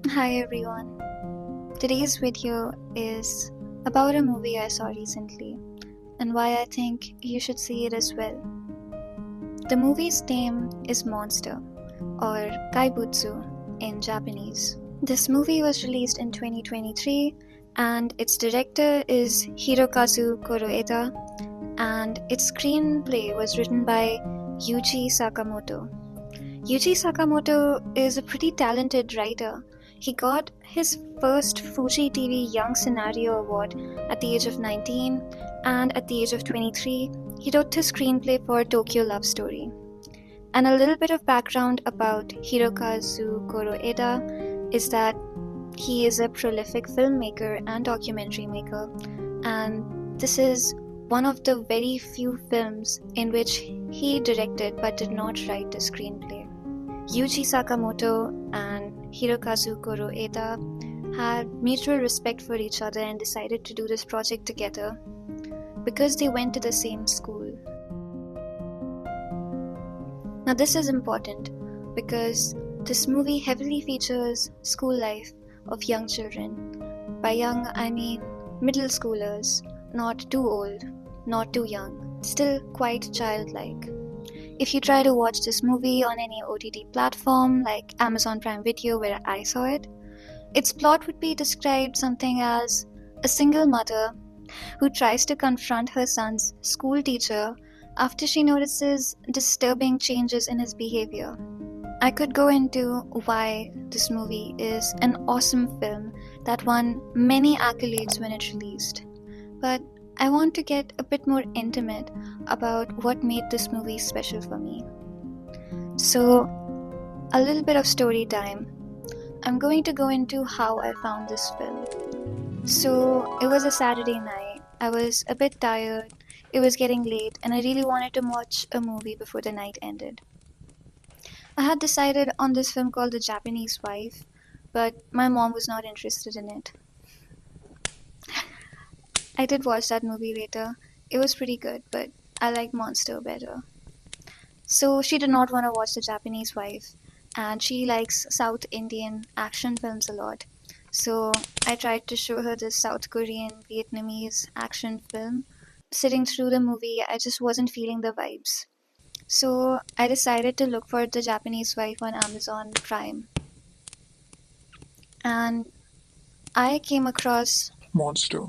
Hi everyone. Today's video is about a movie I saw recently and why I think you should see it as well. The movie's name is Monsta, or kaibutsu in Japanese. This movie was released in 2023 and its director is Hirokazu Kuroeda and its screenplay was written by Yuji Sakamoto. Yuji Sakamoto is a pretty talented writer. He got his first Fuji TV Young Scenario Award at the age of 19, and at the age of 23, he wrote his screenplay for Tokyo Love Story. And a little bit of background about Hirokazu Kuroeda is that he is a prolific filmmaker and documentary maker, and this is one of the very few films in which he directed but did not write the screenplay. Yuji Sakamoto and Hirokazu Kuroeda had mutual respect for each other and decided to do this project together because they went to the same school. Now this is important because this movie heavily features school life of young children. By young, I mean middle schoolers, not too old, not too young, still quite childlike. If you try to watch this movie on any OTT platform like Amazon Prime Video where I saw it, its plot would be described something as a single mother who tries to confront her son's school teacher after she notices disturbing changes in his behavior. I could go into why this movie is an awesome film that won many accolades when it released, but I want to get a bit more intimate about what made this movie special for me. So, a little bit of story time. I'm going to go into how I found this film. So, it was a Saturday night. I was a bit tired, it was getting late, and I really wanted to watch a movie before the night ended. I had decided on this film called The Japanese Wife, but my mom was not interested in it. I did watch that movie later. It was pretty good, but I liked Monster better. So she did not want to watch The Japanese Wife, and she likes South Indian action films a lot. So I tried to show her this South Korean, Vietnamese action film. Sitting through the movie, I just wasn't feeling the vibes. So I decided to look for The Japanese Wife on Amazon Prime. And I came across Monster.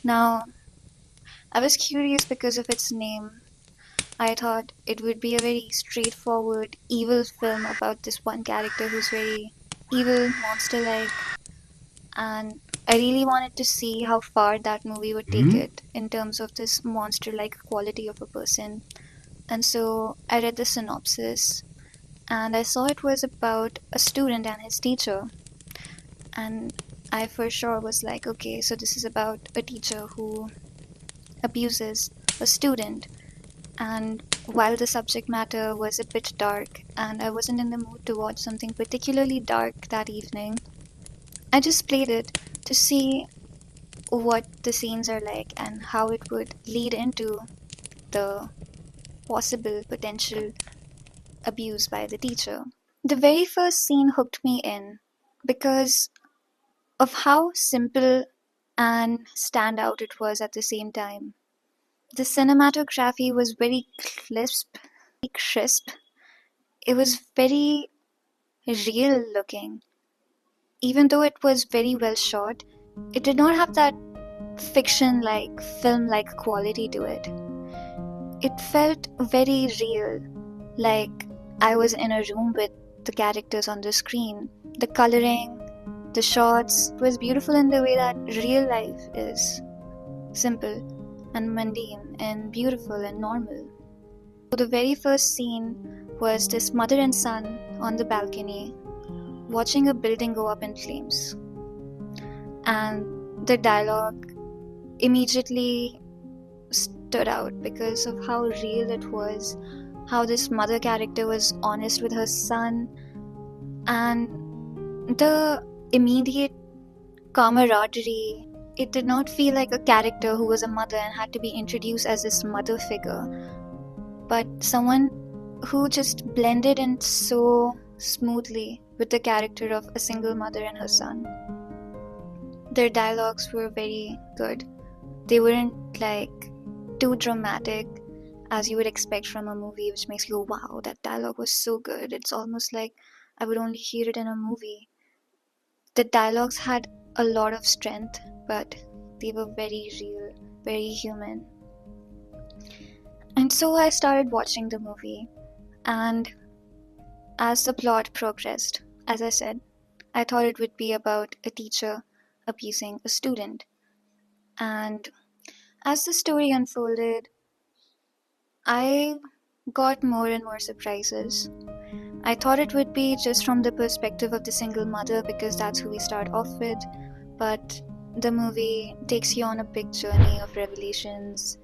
Now, I was curious because of its name. I thought it would be a very straightforward, evil film about this one character who's very evil, monster-like, and I really wanted to see how far that movie would take it in terms of this monster-like quality of a person. And so I read the synopsis, and I saw it was about a student and his teacher. And I for sure was like, okay, so this is about a teacher who abuses a student. And while the subject matter was a bit dark and I wasn't in the mood to watch something particularly dark that evening, I just played it to see what the scenes are like and how it would lead into the possible potential abuse by the teacher. The very first scene hooked me in because of how simple and standout it was at the same time. The cinematography was very crisp. It was very real looking. Even though it was very well shot, it did not have that fiction-like, film-like quality to it. It felt very real, like I was in a room with the characters on the screen. The coloring, the shots, it was beautiful in the way that real life is. Simple and mundane and beautiful and normal. So the very first scene was this mother and son on the balcony watching a building go up in flames. And the dialogue immediately stood out because of how real it was, how this mother character was honest with her son, and the immediate camaraderie. It did not feel like a character who was a mother and had to be introduced as this mother figure, but someone who just blended in so smoothly with the character of a single mother and her son. Their dialogues were very good. They weren't like too dramatic as you would expect from a movie, which makes you go, wow, that dialogue was so good. It's almost like I would only hear it in a movie. The dialogues had a lot of strength, but they were very real, very human. And so I started watching the movie, and as the plot progressed, as I said, I thought it would be about a teacher abusing a student. And as the story unfolded, I got more and more surprises. I thought it would be just from the perspective of the single mother because that's who we start off with, but the movie takes you on a big journey of revelations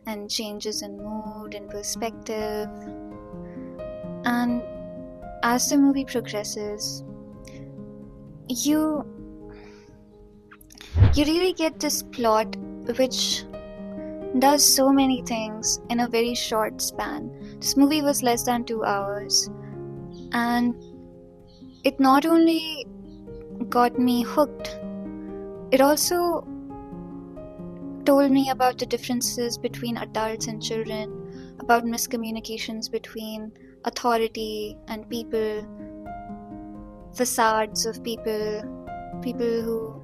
and changes in mood and perspective. And as the movie progresses, you really get this plot which does so many things in a very short span. This movie was less than 2 hours, and it not only got me hooked, it also told me about the differences between adults and children, about miscommunications between authority and people, facades of people who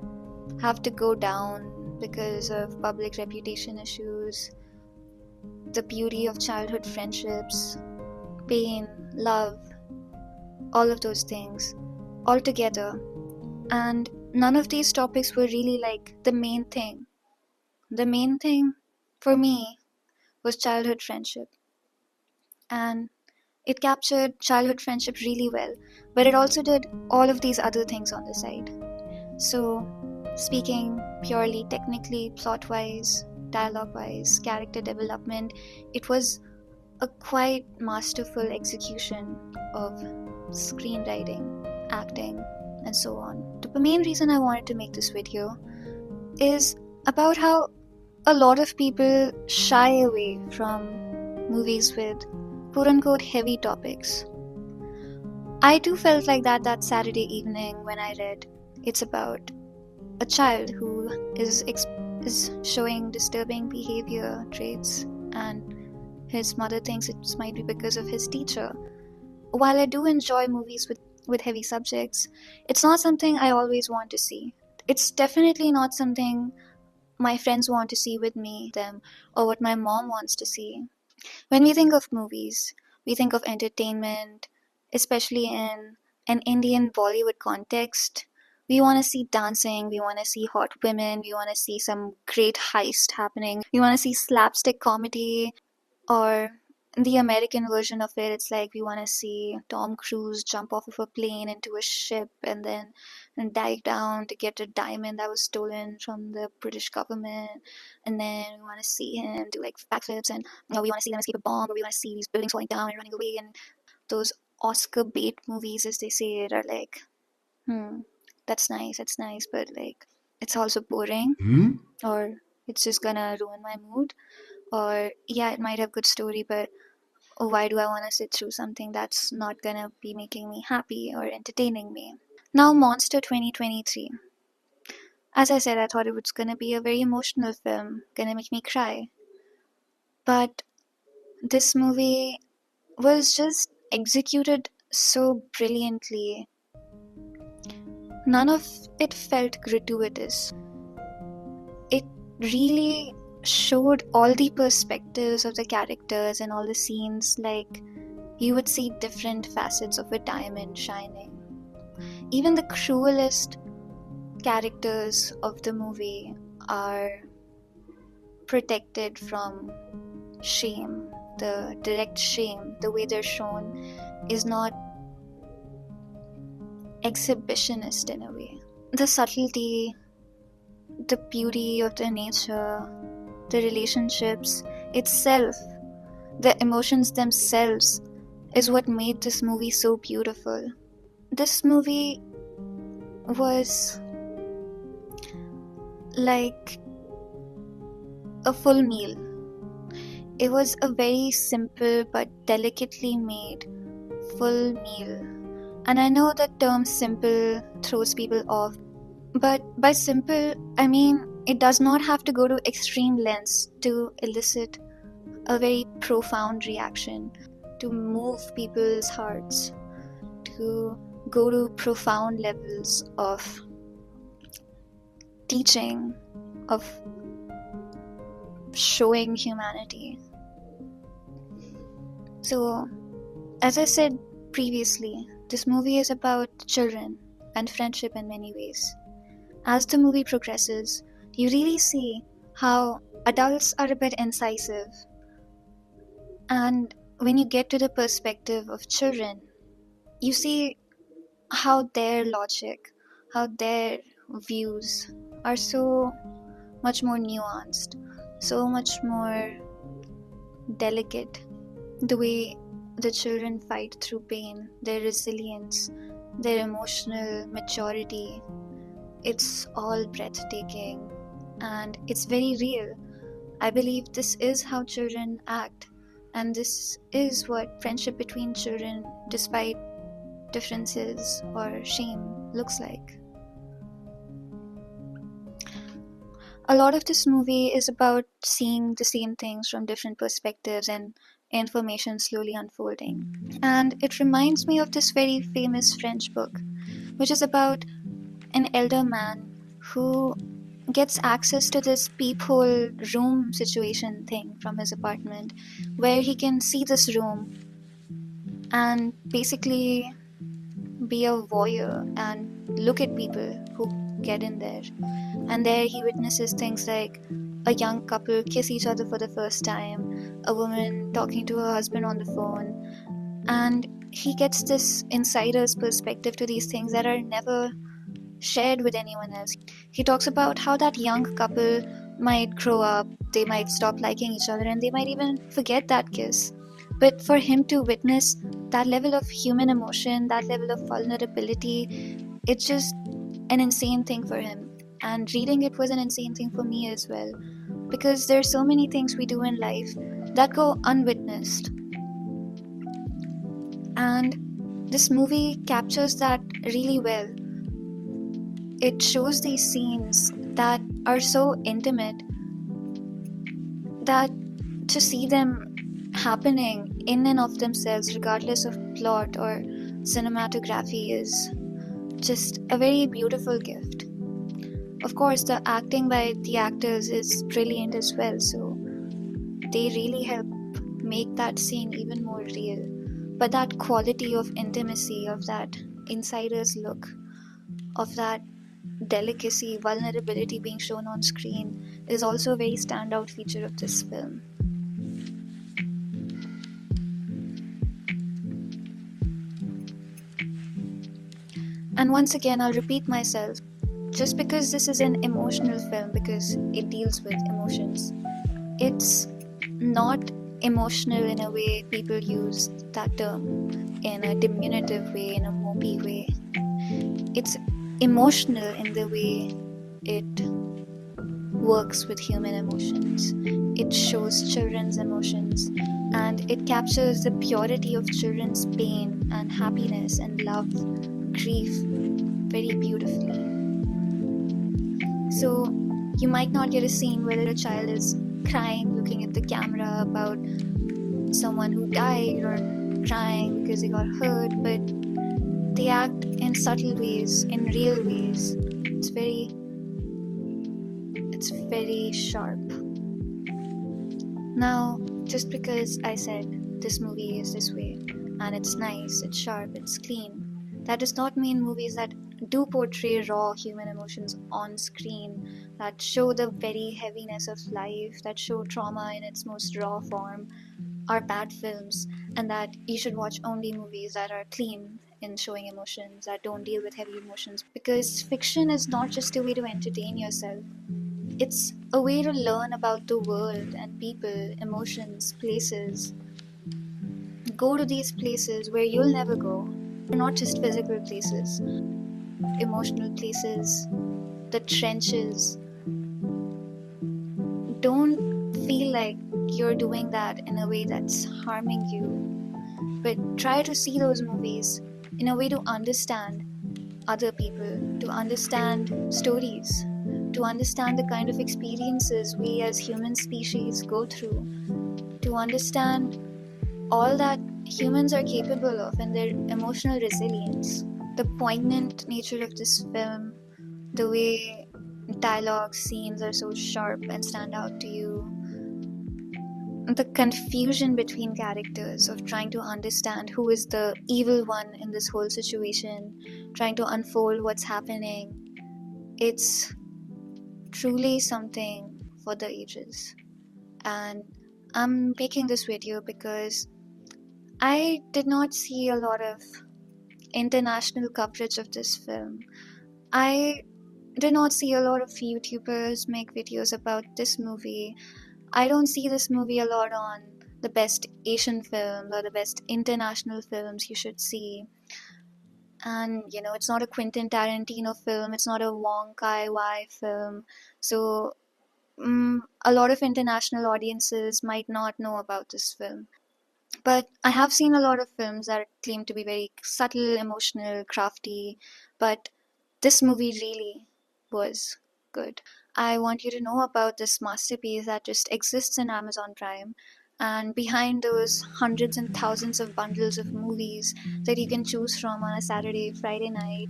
have to go down because of public reputation issues, the beauty of childhood friendships, pain, love, all of those things, all together. And none of these topics were really like the main thing. The main thing for me was childhood friendship. And it captured childhood friendship really well, but it also did all of these other things on the side. So, speaking purely technically, plot-wise, dialogue-wise, character development, it was a quite masterful execution of screenwriting, acting, and so on. The main reason I wanted to make this video is about how a lot of people shy away from movies with quote-unquote heavy topics. I too felt like that Saturday evening when I read it's about a child who is showing disturbing behavior traits, and his mother thinks it might be because of his teacher. While I do enjoy movies with heavy subjects, it's not something I always want to see. It's definitely not something my friends want to see with me, them, or what my mom wants to see. When we think of movies, we think of entertainment, especially in an Indian Bollywood context. We want to see dancing, we want to see hot women, we want to see some great heist happening, we want to see slapstick comedy, or the American version of it, it's like we want to see Tom Cruise jump off of a plane into a ship and then dive down to get a diamond that was stolen from the British government. And then we want to see him do like backflips, and we want to see them escape a bomb, or we want to see these buildings falling down and running away. And those Oscar bait movies, as they say it, are like, that's nice, but like, it's also boring, or it's just gonna ruin my mood. Or yeah, it might have good story, but why do I want to sit through something that's not gonna be making me happy or entertaining me? Now, Monster 2023. As I said, I thought it was gonna be a very emotional film, gonna make me cry. But this movie was just executed so brilliantly. None of it felt gratuitous. It really showed all the perspectives of the characters and all the scenes, like you would see different facets of a diamond shining. Even the cruelest characters of the movie are protected from shame. The direct shame, the way they're shown, is not exhibitionist in a way. The subtlety, the beauty of the nature, the relationships itself, the emotions themselves is what made this movie so beautiful. This movie was like a full meal. It was a very simple but delicately made full meal, And I know that term simple throws people off, but by simple, I mean it does not have to go to extreme lengths to elicit a very profound reaction, to move people's hearts, to go to profound levels of teaching, of showing humanity. So, as I said previously, this movie is about children and friendship in many ways. As the movie progresses, you really see how adults are a bit incisive, and when you get to the perspective of children, you see how their logic, how their views are so much more nuanced, so much more delicate. The way the children fight through pain, their resilience, their emotional maturity, it's all breathtaking and it's very real. I believe this is how children act, and this is what friendship between children, despite differences or shame, looks like. A lot of this movie is about seeing the same things from different perspectives and information slowly unfolding. And it reminds me of this very famous French book, which is about an elder man who gets access to this peephole room situation thing from his apartment, where he can see this room and basically be a voyeur and look at people who get in there. And there he witnesses things like a young couple kiss each other for the first time, a woman talking to her husband on the phone, and he gets this insider's perspective to these things that are never shared with anyone else. He talks about how that young couple might grow up, they might stop liking each other, and they might even forget that kiss. But for him to witness that level of human emotion, that level of vulnerability, it's just an insane thing for him. And reading it was an insane thing for me as well, because there are so many things we do in life that go unwitnessed. And this movie captures that really well. It shows these scenes that are so intimate that to see them happening in and of themselves, regardless of plot or cinematography, is just a very beautiful gift. Of course, the acting by the actors is brilliant as well, so they really help make that scene even more real. But that quality of intimacy, of that insider's look, of that delicacy, vulnerability being shown on screen is also a very standout feature of this film. And once again, I'll repeat myself. Just because this is an emotional film, because it deals with emotions, it's not emotional in a way people use that term, in a diminutive way, in a mopey way. It's emotional in the way it works with human emotions. It shows children's emotions, and it captures the purity of children's pain and happiness and love, grief, very beautifully. So you might not get a scene where a child is crying looking at the camera about someone who died, or crying because they got hurt, but they act in subtle ways, in real ways. It's very sharp. Now, just because I said this movie is this way, and it's nice, it's sharp, it's clean, that does not mean movies that do portray raw human emotions on screen, that show the very heaviness of life, that show trauma in its most raw form, are bad films, and that you should watch only movies that are clean in showing emotions, that don't deal with heavy emotions. Because fiction is not just a way to entertain yourself, it's a way to learn about the world and people, emotions, places. Go to these places where you'll never go. They're not just physical places, emotional places, the trenches. Don't feel like you're doing that in a way that's harming you, but try to see those movies in a way to understand other people, to understand stories, to understand the kind of experiences we as human species go through, to understand all that humans are capable of and their emotional resilience. The poignant nature of this film, the way dialogue scenes are so sharp and stand out to you, the confusion between characters of trying to understand who is the evil one in this whole situation, trying to unfold what's happening. It's truly something for the ages. And I'm making this video because I did not see a lot of international coverage of this film. I did not see a lot of YouTubers make videos about this movie. I don't see this movie a lot on the best Asian film or the best international films you should see. And it's not a Quentin Tarantino film, it's not a Wong Kar-wai film. So a lot of international audiences might not know about this film. But I have seen a lot of films that claim to be very subtle, emotional, crafty, but this movie really was good. I want you to know about this masterpiece that just exists in Amazon Prime. And behind those hundreds and thousands of bundles of movies that you can choose from on a Saturday, Friday night,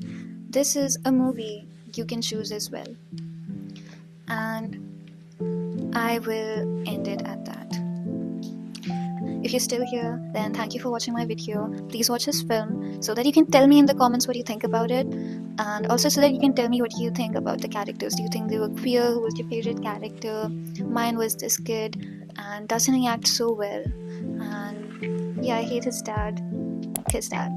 this is a movie you can choose as well. And I will end it at that. If you're still here, then thank you for watching my video. Please watch this film so that you can tell me in the comments what you think about it, and also so that you can tell me what you think about the characters. Do you think they were queer? Who was your favorite character? Mine was this kid, and doesn't he act so well? And yeah, I hate his dad. His dad.